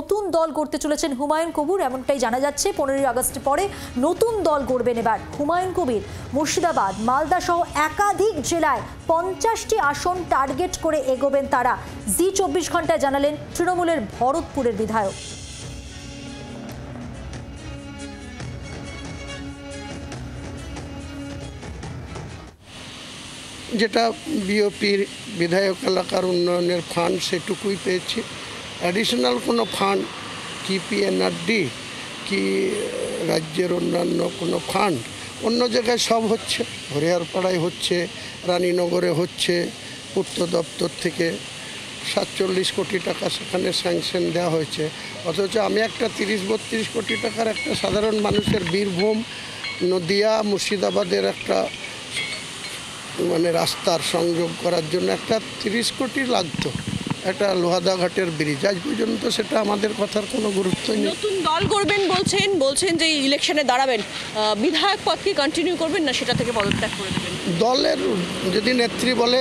নতুন দল গড়তে চলেছেন হুমায়ুন কবির, এমনটাই জানা যাচ্ছে। 15 আগস্টের পরে নতুন দল গড়বেন এবার হুমায়ুন কবির। মুর্শিদাবাদ, মালদা সহ একাধিক জেলায় 50টি আসন টার্গেট করে এগোবেন তারা। জি 24 ঘন্টায় জানালেন তৃণমূলের ভরতপুরের বিধায়ক। যেটা বিওপির বিধায়ক এলাকার উন্নয়নের ফান্ড সেটুকুই পেয়েছি। অ্যাডিশনাল কোনো ফান্ড কি পিএনআরডি কি রাজ্যের অন্যান্য কোনো ফান্ড অন্য জায়গায় সব হচ্ছে, হরিহরপাড়ায় হচ্ছে, রানীনগরে হচ্ছে। পূর্ত দপ্তর থেকে 47 কোটি টাকা সেখানে স্যাংশন দেওয়া হয়েছে, অথচ আমি একটা 30-32 কোটি টাকার একটা সাধারণ মানুষের বীরভূম, নদিয়া, মুর্শিদাবাদের একটা রাস্তার সংযোগ করার জন্য একটা 30 কোটি লাগতো, একটা লোহাদা ঘাটের ব্রিজ। আজ পর্যন্ত সেটা আমাদের কথার কোনো গুরুত্বই নেই। নতুন দল করবেন বলছেন যে ইলেকশনে দাঁড়াবেন, বিধায়ক পদ কি কন্টিনিউ করবেন না সেটা থেকে পদত্যাগ করে দেবেন? দলের যদি নেত্রী বলে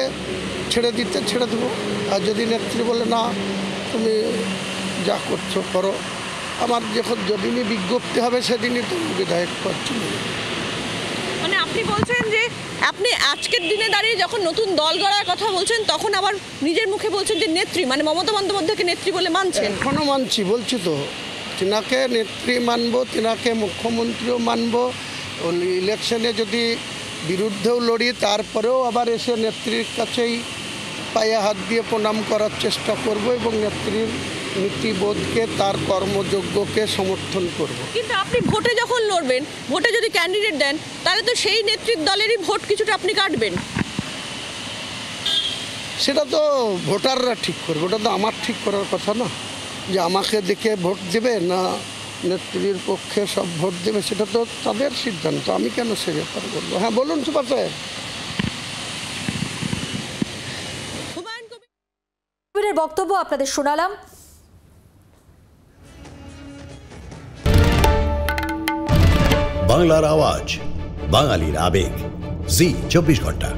ছেড়ে দিতে ছেড়ে দেবো, আর যদি নেত্রী বলে না তুমি যা করছো করো, আমার যখন যেদিনই বিজ্ঞপ্তি হবে সেদিনই তুমি বিধায়ক পদ চলে যাবে। মানে আপনি বলছেন যে আপনি আজকের দিনে দাঁড়িয়ে যখন নতুন দল গড়ার কথা বলছেন তখন আবার নিজের মুখে বলছেন যে নেত্রী, মানে মমতা বন্দ্যোপাধ্যায়কে নেত্রী বলে মানছেন? এখনও মানছি, বলছি তো তিনাকে নেত্রী মানবো, তিনাকে মুখ্যমন্ত্রীও মানবো। ইলেকশনে যদি বিরুদ্ধেও লড়ি তারপরেও আবার এসে নেত্রীর কাছেই পায়ে হাত দিয়ে প্রণাম করার চেষ্টা করব এবং নেত্রীর নীতিবোধকে, তার কর্মযোগ্যকে সমর্থন করব। কিন্তু আপনি ভোটে যখন লড়বেন, ভোটে যদি ক্যান্ডিডেট দেন তাহলে তো সেই নেত্রীর দলেরই ভোট কিছুটা আপনি কাটবেন। সেটা তো ভোটাররা ঠিক করবে, ওটা তো আমার ঠিক করার কথা না, যে আমাকে দেখে ভোট দেবে না নেত্রীর পক্ষে সব ভোট দেবে, সেটা তো তাদের সিদ্ধান্ত, আমি কেন সে ব্যাপার বলবো। হ্যাঁ বলুন সুপার সাহেব। হুমায়ুন কবিরের বক্তব্য আপনাদের শোনালাম। বাংলার আওয়াজ, বাঙালির আবেগ, জি 24 ঘন্টা।